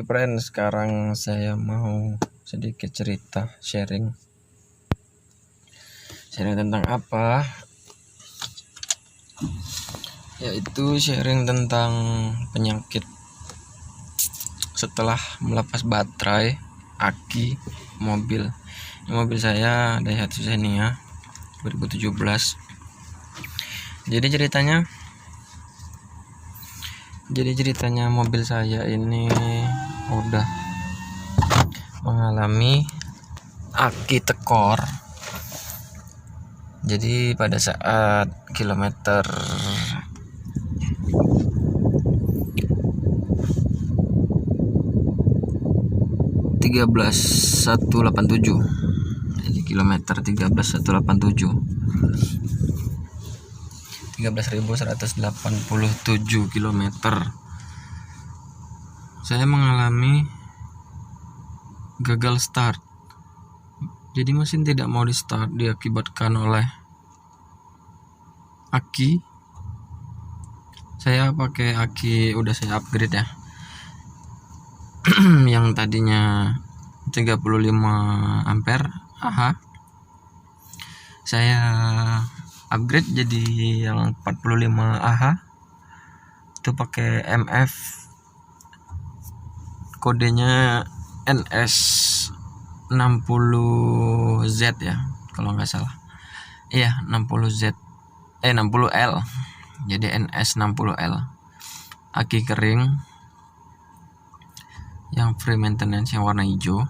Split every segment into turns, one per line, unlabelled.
Oke friend, sekarang saya mau sedikit cerita sharing tentang apa? Yaitu sharing tentang penyakit setelah melepas baterai aki mobil. Ini mobil saya Daihatsu Xenia 2017. Jadi ceritanya mobil saya ini udah mengalami aki tekor. Jadi pada saat kilometer 13.187, jadi kilometer 13.187 kilometer saya mengalami gagal start. Jadi mesin tidak mau di start diakibatkan oleh aki. Saya pakai aki, udah saya upgrade ya. Yang tadinya 35 ampere AH saya upgrade jadi yang 45 AH. Itu pakai MF, kodenya NS60Z ya kalau nggak salah. Iya 60Z 60L, jadi NS60L, aki kering yang free maintenance yang warna hijau.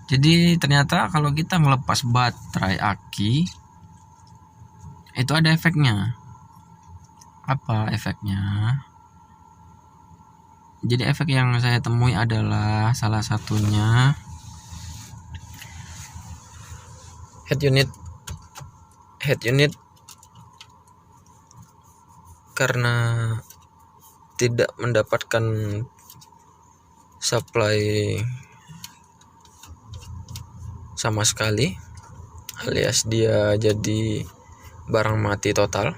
Jadi ternyata kalau kita melepas baterai aki itu ada efeknya. Apa efeknya? Jadi efek yang saya temui adalah salah satunya head unit karena tidak mendapatkan supply sama sekali, alias dia jadi barang mati total.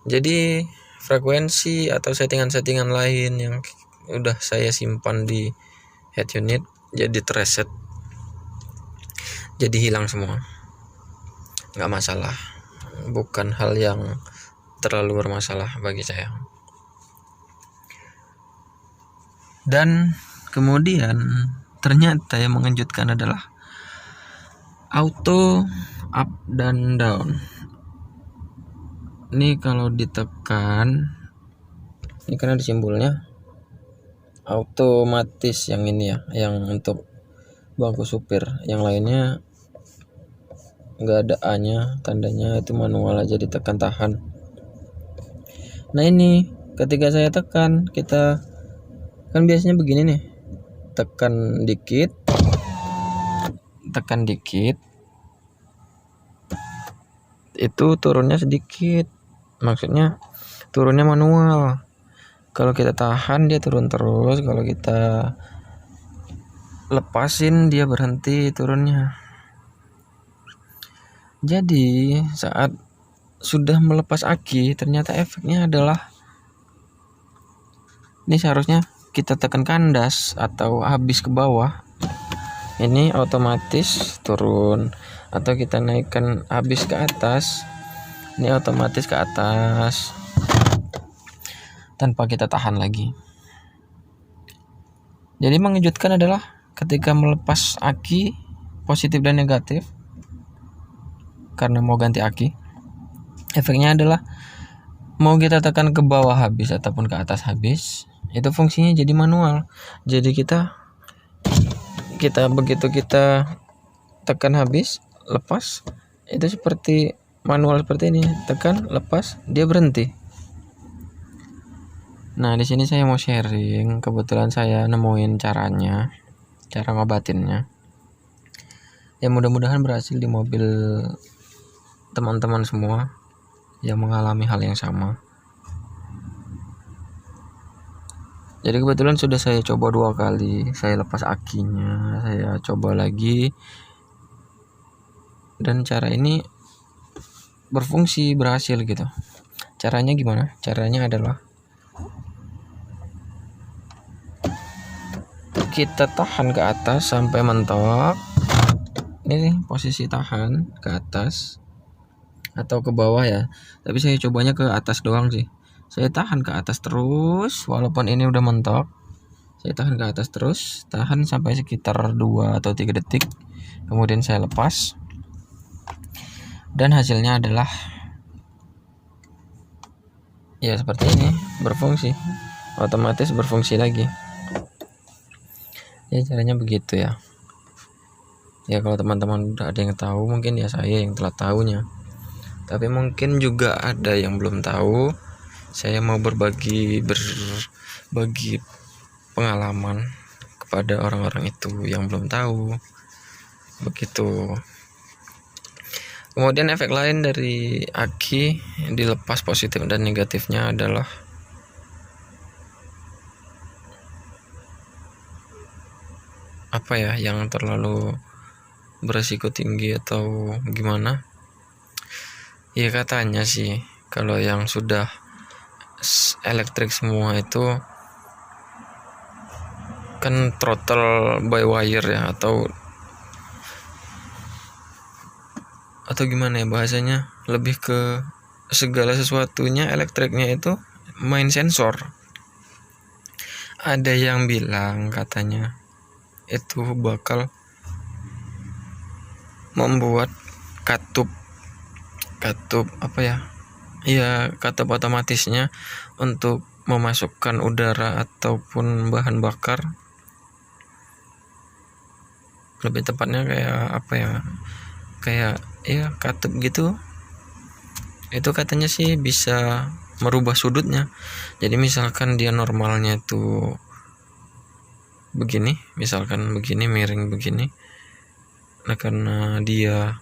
Jadi frekuensi atau settingan-settingan lain yang udah saya simpan di head unit jadi terreset, jadi hilang semua. Nggak masalah, bukan hal yang terlalu bermasalah bagi saya. Dan kemudian ternyata yang mengejutkan adalah auto up dan down. Ini kalau ditekan, ini karena di simbolnya otomatis yang ini ya, yang untuk bangku supir. Yang lainnya nggak ada A-nya, tandanya itu manual aja, ditekan tahan. Nah ini ketika saya tekan, kita kan biasanya begini nih, tekan dikit, itu turunnya sedikit, maksudnya turunnya manual. Kalau kita tahan dia turun terus, kalau kita lepasin dia berhenti turunnya. Jadi saat sudah melepas aki, ternyata efeknya adalah ini seharusnya kita tekan kandas atau habis ke bawah, ini otomatis turun, atau kita naikkan habis ke atas, ini otomatis ke atas tanpa kita tahan lagi. Jadi mengejutkan adalah ketika melepas aki positif dan negatif karena mau ganti aki, efeknya adalah mau kita tekan ke bawah habis ataupun ke atas habis, itu fungsinya jadi manual. Jadi kita begitu kita tekan habis, lepas, itu seperti manual seperti ini, tekan, lepas, dia berhenti. Nah di sini saya mau sharing, kebetulan saya nemuin cara ngobatinnya. Ya mudah-mudahan berhasil di mobil teman-teman semua yang mengalami hal yang sama. Jadi kebetulan sudah saya coba 2 kali, saya lepas akinya, saya coba lagi, dan cara ini berfungsi, berhasil gitu. Caranya gimana? Caranya adalah kita tahan ke atas sampai mentok. Ini nih posisi tahan ke atas atau ke bawah ya. Tapi saya cobanya ke atas doang sih. Saya tahan ke atas terus walaupun ini udah mentok. Saya tahan ke atas terus, tahan sampai sekitar 2 atau 3 detik. Kemudian saya lepas. Dan hasilnya adalah ya seperti ini, berfungsi. Otomatis berfungsi lagi. Ya caranya begitu ya. Ya kalau teman-teman udah ada yang tahu, mungkin ya saya yang telah tahunya. Tapi mungkin juga ada yang belum tahu. Saya mau berbagi pengalaman kepada orang-orang itu yang belum tahu. Begitu. Kemudian efek lain dari aki dilepas positif dan negatifnya adalah apa ya, yang terlalu beresiko tinggi atau gimana? Ya katanya sih kalau yang sudah elektrik semua itu kan throttle by wire ya, atau gimana ya bahasanya, lebih ke segala sesuatunya elektriknya itu main sensor. Ada yang bilang katanya itu bakal membuat katup apa ya, iya katup otomatisnya untuk memasukkan udara ataupun bahan bakar, lebih tepatnya kayak apa ya, kayak ya katup gitu. Itu katanya sih bisa merubah sudutnya. Jadi misalkan dia normalnya itu begini, misalkan begini, miring begini, nah karena dia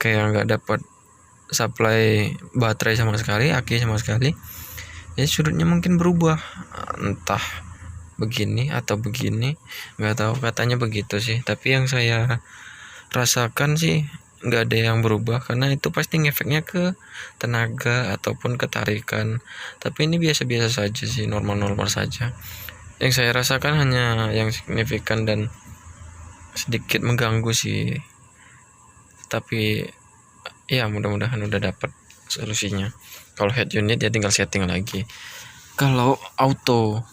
kayak nggak dapat supply baterai sama sekali, aki sama sekali, ya sudutnya mungkin berubah, entah begini atau begini, nggak tahu, katanya begitu sih. Tapi yang saya rasakan sih nggak ada yang berubah, karena itu pasti ngefeknya ke tenaga ataupun ketarikan. Tapi ini biasa-biasa saja sih, normal-normal saja. Yang saya rasakan hanya yang signifikan dan sedikit mengganggu sih. Tapi ya mudah-mudahan udah dapat solusinya. Kalau head unit ya tinggal setting lagi. Kalau auto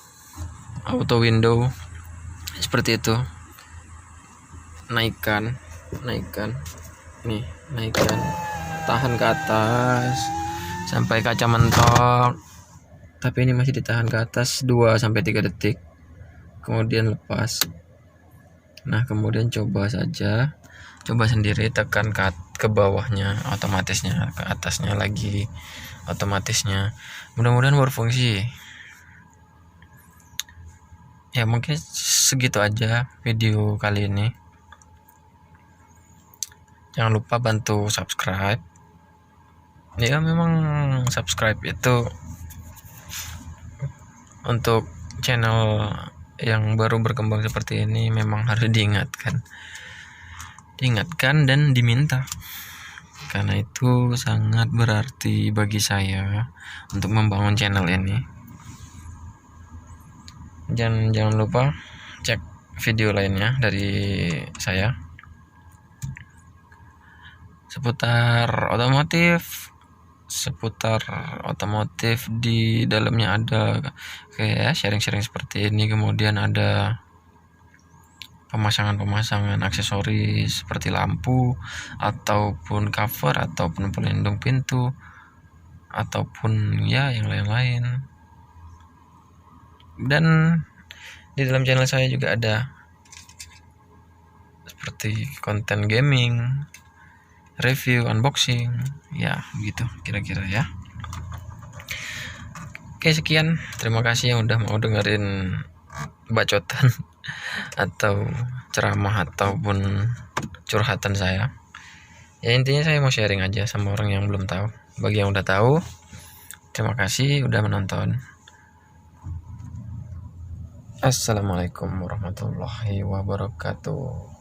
window seperti itu, naikkan, tahan ke atas sampai kaca mentok. Tapi ini masih ditahan ke atas 2-3 detik, kemudian lepas. Nah kemudian coba sendiri, tekan ke bawahnya otomatisnya, ke atasnya lagi otomatisnya. Mudah-mudahan berfungsi. Ya mungkin segitu aja video kali ini. Jangan lupa bantu subscribe. Ya memang subscribe itu untuk channel yang baru berkembang seperti ini memang harus diingatkan dan diminta, karena itu sangat berarti bagi saya untuk membangun channel ini. Jangan lupa cek video lainnya dari saya seputar otomotif. Di dalamnya ada kayak sharing-sharing seperti ini, kemudian ada pemasangan aksesoris seperti lampu ataupun cover ataupun pelindung pintu ataupun ya yang lain-lain. Dan di dalam channel saya juga ada seperti konten gaming, review, unboxing, ya gitu kira-kira ya. Oke sekian, terima kasih yang udah mau dengerin bacotan atau ceramah ataupun curhatan saya. Ya intinya saya mau sharing aja sama orang yang belum tahu. Bagi yang udah tahu, terima kasih udah menonton. Assalamualaikum warahmatullahi wabarakatuh.